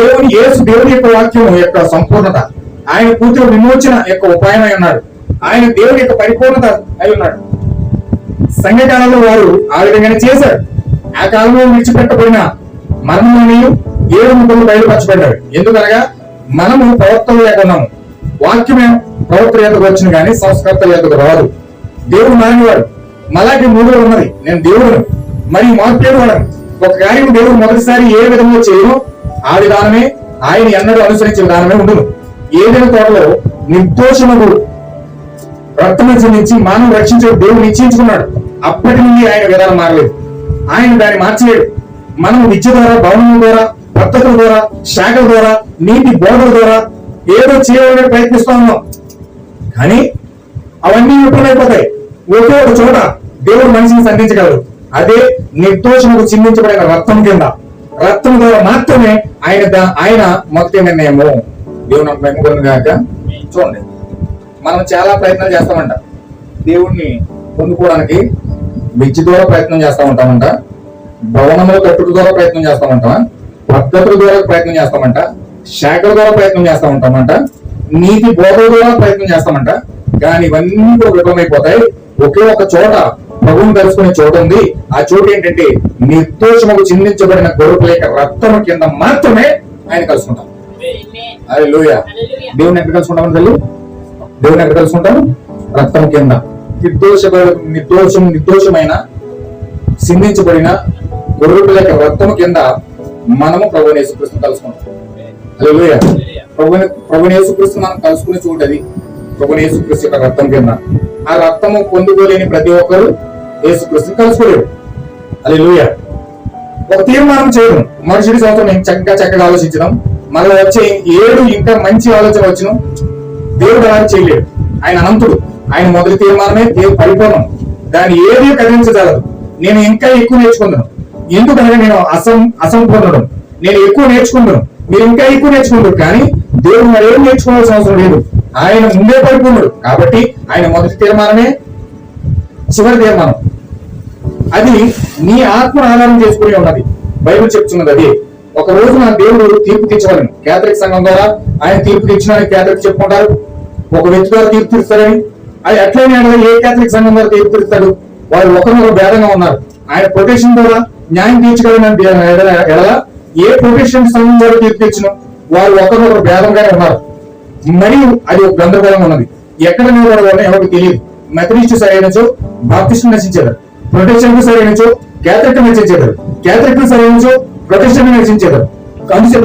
దేవుని యొక్క వాక్యం యొక్క సంపూర్ణత, ఆయన పూర్తిగా విమోచన యొక్క ఉపాయమై ఉన్నాడు. ఆయన దేవుని యొక్క పరిపూర్ణత అయి ఉన్నాడు. సంఘకాలంలో వారు ఆ విధంగానే చేశారు. ఆ కాలంలో విడిచిపెట్టబడిన మనముని 7 ముద్రలు బయలుపరచబడ్డాడు. ఎందుకనగా మనము ప్రవక్తలు లేకున్నాము. వాక్యమే ప్రవక్త ఎదుగు వచ్చిన కానీ సంస్కర్త ఎదుగు రాదు. దేవుడు మారినవాడు. మలాకి 3లో ఉన్నది, నేను దేవుడును మరియు మార్పేడు వాడను. ఒక కార్యం దేవుడు మొదటిసారి ఏ విధంగా చేయను ఆ విధానమే ఆయన ఎన్నడూ అనుసరించే విధానమే ఉండును. ఏదైనా తోటలో నిర్దోషముడు రక్తము చెల్లించి మానవ రక్షించే దేవుడు నిశ్చయించుకున్నాడు. అప్పటి నుండి ఆయన విధానం మారలేదు. ఆయన దాన్ని మార్చలేడు. మనం విద్య ద్వారా, భవనం ద్వారా, పద్ధతుల ద్వారా, శాఖల ద్వారా, నీతి బోధల ద్వారా ఏదో చేయాలని ప్రయత్నిస్తా ఉన్నాం. కానీ అవన్నీ విఫలమైపోతాయి. ఒకే ఒక చోట దేవుడు మనిషిని సంధించగలరు. అదే నిర్దోషముకు చిందించబడిన రక్తం కింద. రక్తం ద్వారా మాత్రమే ఆయన మొదటి నిర్ణయము. దేవుని మెమ్మగలను గాక. చూడండి, మనం చాలా ప్రయత్నాలు చేస్తామంట దేవుణ్ణి పొందుకోవడానికి. విద్య ద్వారా ప్రయత్నం చేస్తా ఉంటామంట, భవనముల కట్టుట ద్వారా ప్రయత్నం చేస్తామంట, పద్ధతుల ద్వారా ప్రయత్నం చేస్తామంట, శాఖల ద్వారా ప్రయత్నం చేస్తా ఉంటామంట, నీతి బోధల ద్వారా ప్రయత్నం చేస్తామంట. కానీ ఇవన్నీ కూడా విఫలమైపోతాయి. ఒకే ఒక చోట ప్రభువుని కలుసుకునే చోట ఉంది. ఆ చోటు ఏంటంటే నిర్దోషముకు చిందించబడిన గొర్రెల యొక్క రక్తము కింద మాత్రమే ఆయన కలుసుకుంటాం. హల్లెలూయా. దేవుని ఎక్కడ కలుసుకుంటామని తల్లి? దేవుని ఎక్కడ కలుసుకుంటాము? రక్తం కింద. నిర్దోషమైన సింధించబడిన గొర్రెల యొక్క రక్తము కింద మనము ప్రభువుని యేసుక్రీస్తుని కలుసుకుంటాం. హల్లెలూయా. ప్రభువుని యేసుక్రీస్తు మనం కలుసుకునే చోటది ప్రభువుని యేసుక్రీస్తు యొక్క రక్తం కింద. ఆ రక్తము పొందుకోలేని ప్రతి ఒక్కరు యేసుక్రీస్తుని కలుసుకోలేరు. హల్లెలూయా. ఒక తీర్మానం చేయడం, మరుసటి సంవత్సరం నేను చక్కగా ఆలోచించడం, మళ్ళీ వచ్చే 7 ఇంకా మంచి ఆలోచన వచ్చిన దేవుడు అలా చేయలేడు. ఆయన అనంతుడు. ఆయన మొదటి తీర్మానమే పరిపూర్ణం. దాన్ని ఏది కదిలించగలదు. నేను ఇంకా ఎక్కువ నేర్చుకుంటాను. ఎందుకనగా నేను అసంపూర్ణుడు. నేను ఎక్కువ నేర్చుకుంటాను, మీరు ఇంకా ఎక్కువ నేర్చుకుంటారు. కానీ దేవుడు మరి ఏం నేర్చుకోవాల్సిన అవసరం లేదు. ఆయన ముందే పరిపూర్ణుడు. కాబట్టి ఆయన మొదటి తీర్మానమే చివరి తీర్మానం. అది నీ ఆత్మను ఆధారం చేసుకుని ఉన్నది. బైబిల్ చెప్తున్నది అది. ఒక రోజు నా దేవుడు తీర్పు తీర్చవాలని కేథలిక్ సంఘం ద్వారా ఆయన తీర్పు తీర్చడానికి కేథలిక్ చెప్పుకుంటారు. ఒక వ్యక్తి ద్వారా తీర్పు తీరుస్తారని. అది ఎట్లయినా ఏ కేథలిక్ సంఘం ద్వారా తీర్పు తీరుస్తాడు? వారు ఒకరినొకరు భేదంగా ఉన్నారు. ఆయన ప్రొటెక్షన్ ద్వారా న్యాయం తీర్చగలని ఎడలా ఏ ప్రొటెక్షన్ సంఘం ద్వారా తీర్పు తీర్చిన వారు ఒకరినొకరు భేదంగానే ఉన్నారు. మరియు అది ఒక గందరగోళంగా ఉన్నది. ఎక్కడ నిలబడవాలని ఎవరికి తెలియదు. మెథడిస్ట్ సరైనచో బాప్టిస్ట్ నశించారు, ప్రొటెక్షన్ సరైనచో కేథలిక్ నశించారు, కేథలిక్ సరైనచో ప్రొటెక్షన్ నశించారు. అందుచేత